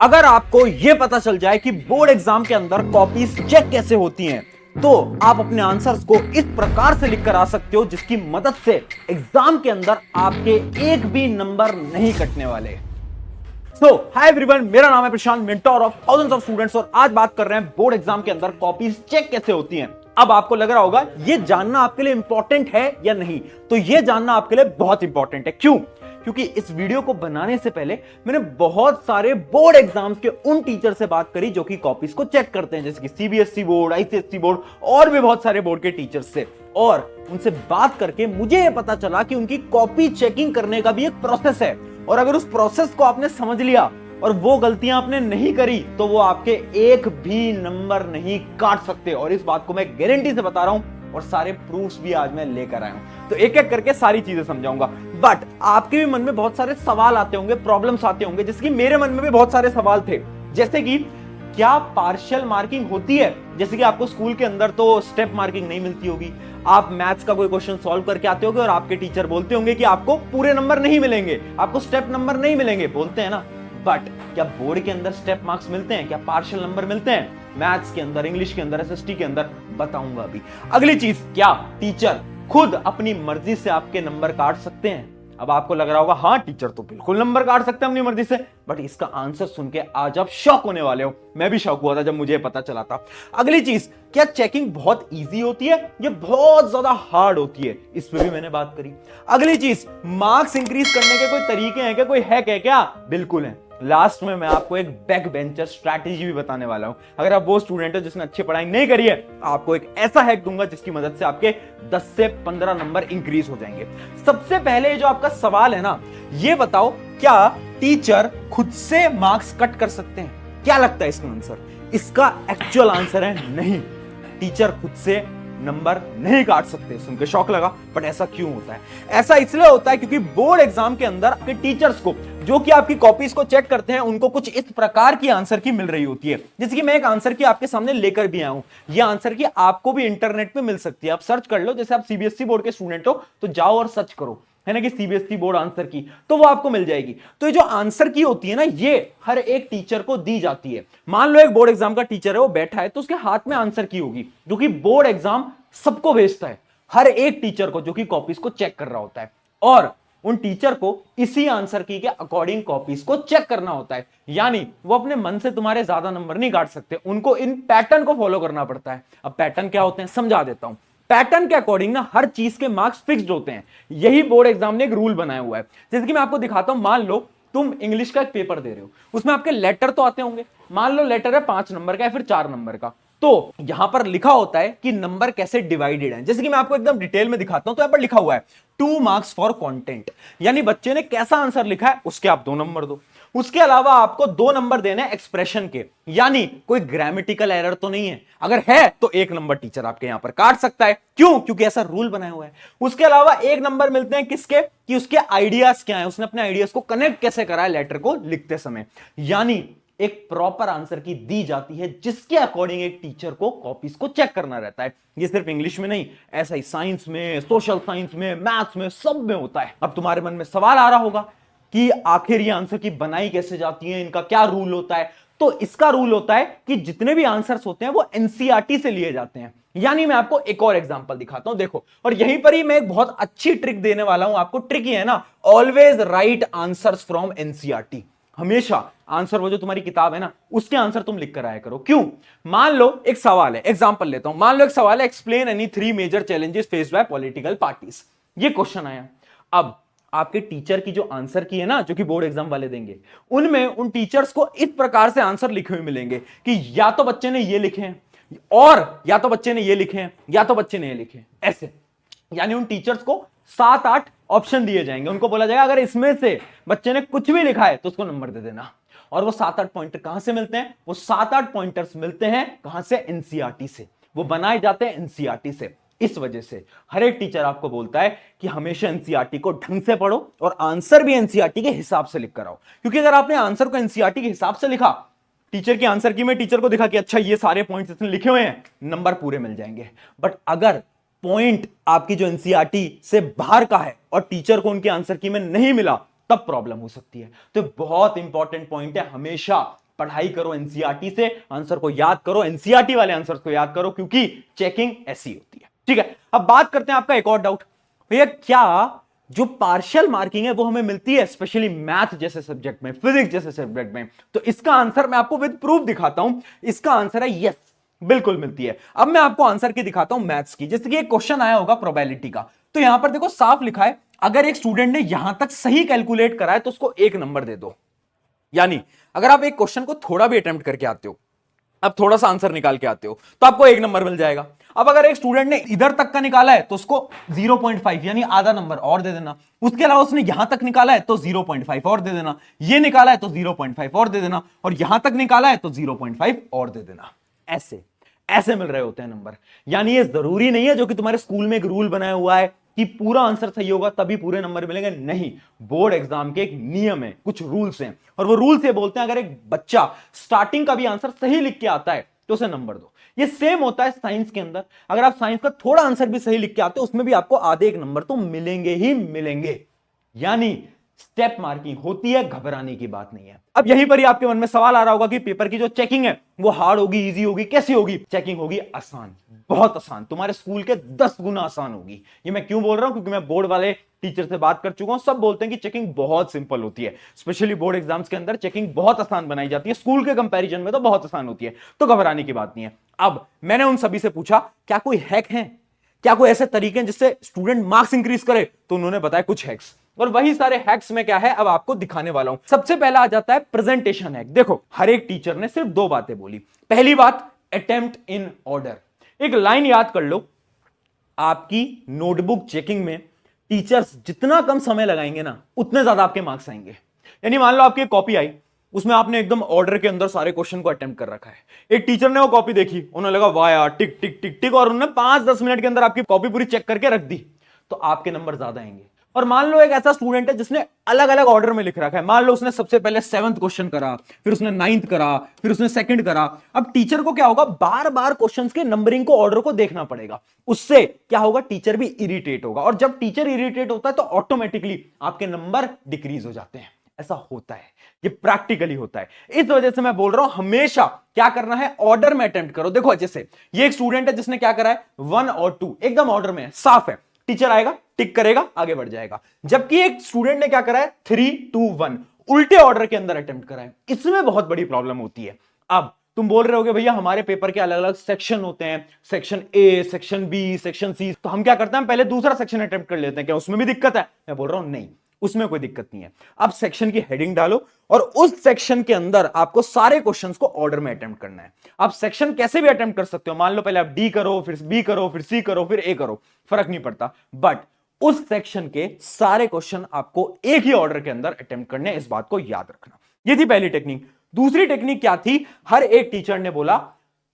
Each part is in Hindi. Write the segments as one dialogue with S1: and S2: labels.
S1: अगर आपको यह पता चल जाए कि बोर्ड एग्जाम के अंदर कॉपीज चेक कैसे होती हैं, तो आप अपने आंसर्स को इस प्रकार से लिख कर आ सकते हो जिसकी मदद से एग्जाम के अंदर आपके एक भी नंबर नहीं कटने वाले। सो हाय एवरीवन, मेरा नाम है Prashant, mentor of thousands of students, और आज बात कर रहे हैं बोर्ड एग्जाम के अंदर कॉपीज चेक कैसे होती हैं। अब आपको लग रहा होगा ये जानना आपके लिए इंपॉर्टेंट है या नहीं, तो ये जानना आपके लिए बहुत इंपॉर्टेंट है। क्यों? क्योंकि इस वीडियो को बनाने से पहले मैंने बहुत सारे बोर्ड एग्जाम्स के उन टीचर से बात करी जो कि कॉपीज को चेक करते हैं, जैसे कि सीबीएसई बोर्ड, आईसीएसई बोर्ड और भी बहुत सारे बोर्ड के टीचर्स से। और उनसे बात करके मुझे यह पता चला कि उनकी कॉपी चेकिंग करने का भी एक प्रोसेस है, और अगर उस प्रोसेस को आपने समझ लिया और वो गलतियां आपने नहीं करी तो वो आपके एक भी नंबर नहीं काट सकते। और इस बात को मैं गारंटी से बता रहा हूं, और सारे प्रूफ्स भी आज मैं लेकर आया हूं, तो एक एक करके सारी चीजें समझाऊंगा। बट आपके भी मन में बहुत सारे सवाल आते होंगे, प्रॉब्लम्स आते होंगे, जैसे कि मेरे मन में भी बहुत सारे सवाल थे, जैसे कि क्या पार्शियल मार्किंग होती है? जैसे कि आपको स्कूल के अंदर तो स्टेप मार्किंग नहीं मिलती होगी, आप मैथ्स का कोई क्वेश्चन सॉल्व करके आते होंगे और आपके टीचर बोलते होंगे कि आपको पूरे नंबर नहीं मिलेंगे, आपको स्टेप नंबर नहीं मिलेंगे, बोलते हैं ना। बट क्या बोर्ड के अंदर स्टेप मार्क्स मिलते हैं? क्या पार्शियल नंबर मिलते हैं? मैथ्स के अंदर, इंग्लिश के अंदर, एसएसटी के अंदर बताऊंगा अभी। अगली चीज, क्या टीचर खुद अपनी मर्जी से आपके नंबर काट सकते हैं? अब आपको लग रहा होगा हाँ, टीचर तो बिल्कुल नंबर काट सकते हैं अपनी मर्जी से, बट इसका आंसर सुन के आज आप शॉक होने वाले हो। मैं भी शॉक हुआ था जब मुझे पता चला था। अगली चीज, क्या चेकिंग बहुत इजी होती है या बहुत ज्यादा हार्ड होती है? इस पे भी मैंने बात करी। अगली चीज, मार्क्स इंक्रीज करने के कोई तरीके हैं क्या, कोई हैक है क्या? बिल्कुल है। लास्ट में मैं आपको एक बैक बेंचर स्ट्रैटेजी भी बताने वाला हूं। अगर आप वो स्टूडेंट हो जिसने अच्छी पढ़ाई नहीं करी है, आपको एक ऐसा हैक दूंगा जिसकी मदद से आपके 10 से 15 नंबर इंक्रीज हो जाएंगे। सबसे पहले जो आपका सवाल है ना, ये बताओ, क्या टीचर खुद से मार्क्स कट कर सकते हैं? क्या लगता है इसका आंसर? इसका एक्चुअल आंसर है नहीं, टीचर खुद से नंबर नहीं काट सकते। सुन के शौक लगा, बट ऐसा क्यों होता है? ऐसा इसलिए होता है क्योंकि बोर्ड एग्जाम के अंदर आपके टीचर्स को, जो कि आपकी कॉपीज को चेक करते हैं, उनको कुछ इस प्रकार की आंसर की मिल रही होती है। जैसे कि मैं एक आंसर की आपके सामने लेकर भी आया हूं। यह आंसर की आपको भी इंटरनेट पे मिल सकती है, आप सर्च कर लो। जैसे आप सीबीएसई बोर्ड के स्टूडेंट हो तो जाओ और सर्च करो, है ना, कि सीबीएसई बोर्ड आंसर की, तो वो आपको मिल जाएगी। तो ये जो आंसर की होती है ना, ये हर एक टीचर को दी जाती है। मान लो एक बोर्ड एग्जाम का टीचर है, वो बैठा है, तो उसके हाथ में आंसर की होगी, जो कि बोर्ड एग्जाम सबको भेजता है, हर एक टीचर को, जो कि कॉपीज को चेक कर रहा होता है। और उन टीचर को इसी आंसर की के अकॉर्डिंग कॉपीज को चेक करना होता है। यानी वो अपने मन से तुम्हारे ज्यादा नंबर नहीं काट सकते, उनको इन पैटर्न को फॉलो करना पड़ता है। अब पैटर्न क्या होते हैं समझा देता हूं। पैटर्न के अकॉर्डिंग ना हर चीज के मार्क्स फिक्स्ड होते हैं। यही बोर्ड एग्जाम ने एक रूल बनाया हुआ है। जैसे कि मैं आपको दिखाता हूं, मान लो तुम इंग्लिश का एक पेपर दे रहे हो, उसमें आपके लेटर तो आते होंगे। मान लो लेटर है 5 नंबर का या फिर 4 नंबर का, तो यहां पर लिखा होता है कि नंबर कैसे डिवाइडेड है। जैसे कि मैं आपको एकदम डिटेल में दिखाता हूं, तो यहां पर लिखा हुआ है 2 मार्क्स फॉर कंटेंट, यानी बच्चे ने कैसा आंसर लिखा है उसके आप 2 नंबर दो। उसके अलावा आपको 2 नंबर देने हैं एक्सप्रेशन के, यानी कोई ग्रामेटिकल एरर तो नहीं है, अगर है तो 1 नंबर टीचर आपके यहां पर काट सकता है। क्यों? क्योंकि ऐसा रूल बनाया हुआ है। उसके अलावा 1 नंबर मिलते हैं किसके, कि उसके आइडियाज क्या है, उसने अपने आइडियाज को कनेक्ट कैसे करा है लेटर को लिखते समय। यानी एक प्रॉपर आंसर की दी जाती है, जिसके अकॉर्डिंग एक टीचर को कॉपीज को चेक करना रहता है। ये सिर्फ इंग्लिश में नहीं, ऐसा ही साइंस में, सोशल साइंस में, मैथ्स में, सब में होता है। अब तुम्हारे मन में सवाल आ रहा होगा कि आखिर ये आंसर की बनाई कैसे जाती है, इनका क्या रूल होता है? तो इसका रूल होता है कि जितने भी आंसर्स होते हैं वो एनसीईआरटी से लिए जाते हैं। यानी मैं आपको एक और एग्जांपल दिखाता हूं, देखो। और यहीं पर ही मैं एक बहुत अच्छी ट्रिक देने वाला हूं आपको। ट्रिक ये है ना, always right answers from NCERT. हमेशा आंसर, वो जो तुम्हारी किताब है ना, उसके आंसर तुम लिख कर आया करो। क्यों? मान लो एक सवाल है, एग्जांपल लेता हूं, मान लो एक सवाल है, explain any 3 major challenges faced by political parties. ये क्वेश्चन आया। अब आपके टीचर की जो आंसर की है ना, जो कि बोर्ड एग्जाम वाले देंगे, उनमें उन टीचर्स को इस प्रकार से आंसर लिखे हुए मिलेंगे कि या तो बच्चे ने ये लिखे हैं, और या तो बच्चे ने ये लिखे हैं, या तो बच्चे ने ये लिखे हैं, ऐसे। यानी उन टीचर्स को 7-8 ऑप्शन दिए जाएंगे, उनको बोला जाएगा अगर इसमें से बच्चे ने कुछ भी लिखा है तो उसको नंबर दे देना। और वो 7-8 पॉइंटर कहां से मिलते हैं? वो 7-8 पॉइंटर्स मिलते हैं कहां से? एनसीईआरटी से। वो बनाए जाते हैं एनसीईआरटी से। इस वजह से हर एक टीचर आपको बोलता है कि हमेशा एनसीईआरटी को ढंग से पढ़ो और आंसर भी एनसीईआरटी के हिसाब से लिख कर आओ। क्योंकि अगर आपने आंसर को एनसीईआरटी के हिसाब से लिखा, टीचर की आंसर की में टीचर को दिखा कि अच्छा ये सारे पॉइंट्स इसने लिखे हुए हैं, नंबर पूरे मिल जाएंगे। बट अगर पॉइंट आपकी जो एनसीईआरटी से बाहर का है और टीचर को उनके आंसर की में नहीं मिला, तब प्रॉब्लम हो सकती है। तो बहुत इंपॉर्टेंट पॉइंट है, हमेशा पढ़ाई करो एनसीईआरटी से, आंसर को याद करो, एनसीईआरटी वाले आंसर को याद करो, क्योंकि चेकिंग ऐसी होती है। ठीक है, अब बात करते हैं आपका एक और डाउट, भैया क्या जो पार्शियल मार्किंग है वो हमें मिलती है स्पेशली मैथ जैसे सब्जेक्ट में, फिजिक्स जैसे सब्जेक्ट में? तो इसका आंसर मैं आपको विद प्रूफ दिखाता हूं। इसका आंसर है यस, बिल्कुल मिलती है। अब मैं आपको आंसर की दिखाता हूं मैथ्स की। जैसे कि एक क्वेश्चन आया होगा प्रोबेबिलिटी का, तो यहां पर देखो साफ लिखा है, अगर एक स्टूडेंट ने यहां तक सही कैलकुलेट करा है तो उसको 1 नंबर दे दो। यानी अगर आप एक क्वेश्चन को थोड़ा भी अटेम्प्ट करके आते हो, अब थोड़ा सा आंसर निकाल के आते हो, तो आपको 1 नंबर मिल जाएगा। अब अगर एक स्टूडेंट ने इधर तक का निकाला है तो उसको 0.5 यानी आधा नंबर और दे देना। उसके अलावा उसने यहां तक निकाला है तो 0.5 और दे देना, ये निकाला है तो 0.5 और दे देना, और यहां तक निकाला है तो 0.5 और दे देना। ऐसे ऐसे मिल रहे होते हैं नंबर। यानी ये जरूरी नहीं है जो कि तुम्हारे स्कूल में एक रूल बनाया हुआ है कि पूरा आंसर सही होगा तभी पूरे नंबर मिलेंगे, नहीं। बोर्ड एग्जाम के एक नियम है, कुछ रूल्स हैं, और वो रूल्स ये बोलते हैं अगर एक बच्चा स्टार्टिंग का भी आंसर सही लिख के आता है तो उसे नंबर दो। ये सेम होता है साइंस के अंदर, अगर आप साइंस का थोड़ा आंसर भी सही लिख के आते हो उसमें भी आपको आधे 1 नंबर तो मिलेंगे ही मिलेंगे। यानी स्टेप मार्किंग होती है, घबराने की बात नहीं है। अब यहीं पर ही आपके मन में सवाल आ रहा होगा कि पेपर की जो चेकिंग है वो हार्ड होगी, इजी होगी, कैसी होगी? चेकिंग होगी आसान, बहुत आसान, तुम्हारे स्कूल के 10 गुना आसान होगी। ये मैं क्यों बोल रहा हूं? क्योंकि मैं बोर्ड वाले टीचर से बात कर चुका हूं, सब बोलते हैं कि चेकिंग बहुत सिंपल होती है। स्पेशली बोर्ड एग्जाम्स के अंदर चेकिंग बहुत आसान बनाई जाती है, स्कूल के कंपैरिजन में तो बहुत आसान होती है, तो घबराने की बात नहीं है। अब मैंने उन सभी से पूछा क्या कोई हैक है, क्या कोई ऐसे तरीके हैं जिससे स्टूडेंट मार्क्स इंक्रीज करे? तो उन्होंने बताया कुछ हैक्स, और वही सारे हैक्स में क्या है अब आपको दिखाने वाला हूं। सबसे पहला आ जाता है प्रेजेंटेशन हैक। देखो हर एक टीचर ने सिर्फ 2 बातें बोली। पहली बात, अटेम्प्ट इन ऑर्डर। एक लाइन याद कर लो, आपकी नोटबुक चेकिंग में टीचर्स जितना कम समय लगाएंगे ना उतने ज्यादा आपके मार्क्स आएंगे। यानी मान लो आपकी एक कॉपी आई, उसमें आपने एकदम ऑर्डर के अंदर सारे क्वेश्चन को अटेम्प्ट कर रखा है। एक टीचर ने वो कॉपी देखी, उन्हें लगा वाह यार टिक टिक टिक टिक, और उन्होंने 5-10 मिनट के अंदर आपकी कॉपी पूरी चेक करके रख दी, तो आपके नंबर ज्यादा आएंगे। और मान लो एक ऐसा स्टूडेंट है जिसने अलग अलग ऑर्डर में लिख रखा है, मान लो उसने सबसे पहले 7th क्वेश्चन करा, फिर उसने 9th करा, फिर उसने 2nd करा। अब टीचर को क्या होगा, बार बार क्वेश्चंस के नंबरिंग को, ऑर्डर को देखना पड़ेगा। उससे क्या होगा, टीचर भी इरिटेट होगा, और जब टीचर इरिटेट होता है तो ऑटोमेटिकली आपके नंबर डिक्रीज हो जाते हैं। ऐसा होता है, ये प्रैक्टिकली होता है। इस वजह से मैं बोल रहा हूं हमेशा क्या करना है, ऑर्डर में अटेम्प्ट करो। देखो जैसे ये एक स्टूडेंट है जिसने क्या करा है, 1 और 2 एकदम ऑर्डर में है, साफ है, टीचर आएगा टिक करेगा आगे बढ़ जाएगा। जबकि एक स्टूडेंट ने क्या करा है, 3, 2, 1 उल्टे ऑर्डर के अंदर अटेम्प्ट करा है। इसमें बहुत बड़ी प्रॉब्लम होती है। अब तुम बोल रहे होगे भैया हमारे पेपर के अलग अलग सेक्शन होते हैं, section A, section B, section C, तो हम क्या करते हैं पहले दूसरा सेक्शन अटेम्प्ट कर लेते हैं, क्या उसमें भी दिक्कत है? मैं बोल रहा हूं नहीं, उसमें कोई दिक्कत नहीं है। अब सेक्शन की हेडिंग डालो और उस सेक्शन के अंदर आपको सारे क्वेश्चंस को ऑर्डर में अटेम्प्ट करना है। आप सेक्शन कैसे भी अटेम्प्ट कर सकते हो, मान लो पहले आप डी करो, फिर बी करो, फिर सी करो, फिर ए करो, फर्क नहीं पड़ता, बट उस सेक्शन के सारे क्वेश्चन आपको एक ही ऑर्डर के अंदर अटेम्प्ट करने, इस बात को याद रखना। ये थी पहली टेक्निक। दूसरी टेक्निक क्या थी, हर एक टीचर ने बोला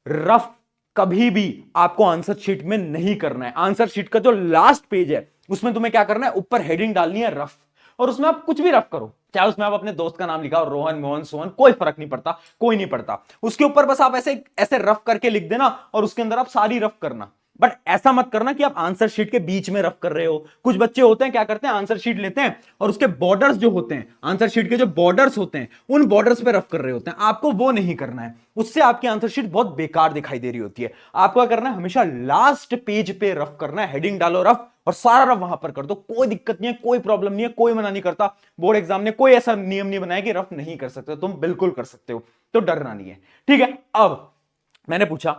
S1: रफ कभी भी आपको आंसर शीट में नहीं करना है। आंसर शीट का जो लास्ट पेज है उसमें तुम्हें क्या करना है, ऊपर हेडिंग डालनी है रफ, और उसमें आप कुछ भी रफ करो, चाहे उसमें आप अपने दोस्त का नाम लिखा हो, रोहन, मोहन, सोहन, कोई फर्क नहीं पड़ता, कोई नहीं पड़ता। उसके ऊपर बस आप ऐसे ऐसे रफ करके लिख देना और उसके अंदर आप सारी रफ करना। बट ऐसा मत करना कि आप आंसर शीट के बीच में रफ कर रहे हो। कुछ बच्चे होते हैं क्या करते हैं, आंसर शीट लेते हैं और उसके बॉर्डर्स जो होते हैं, आंसर शीट के जो बॉर्डर्स होते हैं उन बॉर्डर्स पे रफ कर रहे होते हैं। आपको वो नहीं करना है, उससे आपकी आंसर शीट बहुत बेकार दिखाई दे रही होती है। आपको क्या करना है, हमेशा लास्ट पेज पे रफ करना है, हेडिंग डालो रफ और सारा रफ वहां पर कर दो, कोई दिक्कत नहीं है, कोई प्रॉब्लम नहीं है, कोई मना नहीं करता। बोर्ड एग्जाम ने कोई ऐसा नियम नहीं बनाया कि रफ नहीं कर सकते, तुम बिल्कुल कर सकते हो, तो डरना नहीं है। ठीक है, अब मैंने पूछा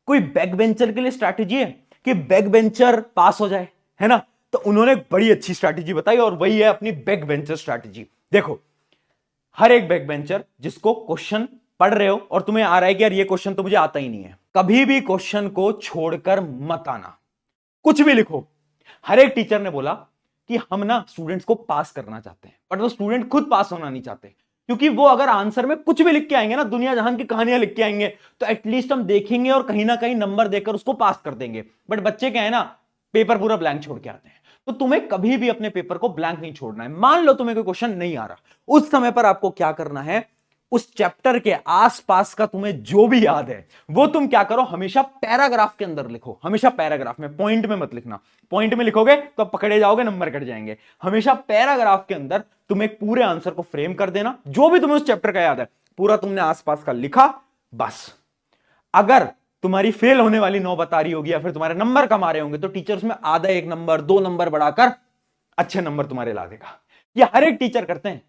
S1: कोई बैक बेंचर के लिए स्ट्रैटेजी है कि बैक बेंचर पास हो जाए, है ना? तो उन्होंने एक बड़ी अच्छी स्ट्रैटेजी बताई और वही है अपनी बैक बेंचर स्ट्रैटेजी। देखो हर एक बैक बेंचर जिसको क्वेश्चन पढ़ रहे हो और तुम्हें आ रहा है कि यार ये क्वेश्चन तो मुझे आता ही नहीं है, कभी भी क्वेश्चन को छोड़कर मत आना, कुछ भी लिखो। हर एक टीचर ने बोला कि हम ना स्टूडेंट्स को पास करना चाहते हैं, बट वो स्टूडेंट खुद पास होना नहीं चाहते, क्योंकि वो अगर आंसर में कुछ भी लिख के आएंगे ना, दुनिया जहान की कहानियां लिख के आएंगे, तो एटलीस्ट हम देखेंगे और कहीं ना कहीं नंबर देकर उसको पास कर देंगे। बट बच्चे क्या है ना, पेपर पूरा ब्लैंक छोड़ के आते हैं। तो तुम्हें कभी भी अपने पेपर को ब्लैंक नहीं छोड़ना है। मान लो तुम्हें कोई क्वेश्चन नहीं आ रहा, उस समय पर आपको क्या करना है, उस चैप्टर के आसपास का तुम्हें जो भी याद है वो तुम क्या करो, हमेशा पैराग्राफ के अंदर लिखो, हमेशा पैराग्राफ में, पॉइंट में मत लिखना। पॉइंट में लिखोगे तो पकड़े जाओगे, नंबर कट जाएंगे। हमेशा पैराग्राफ के अंदर तुम एक पूरे आंसर को फ्रेम कर देना, जो भी तुम्हें उस चैप्टर का याद है पूरा तुमने आसपास का लिखा, बस। अगर तुम्हारी फेल होने वाली 9 बता रही होगी या फिर तुम्हारे नंबर कम आ रहे होंगे तो टीचर उसमें आधा 1 नंबर 2 नंबर बढ़ाकर अच्छे नंबर तुम्हारे ला देगा। ये हर एक टीचर करते हैं।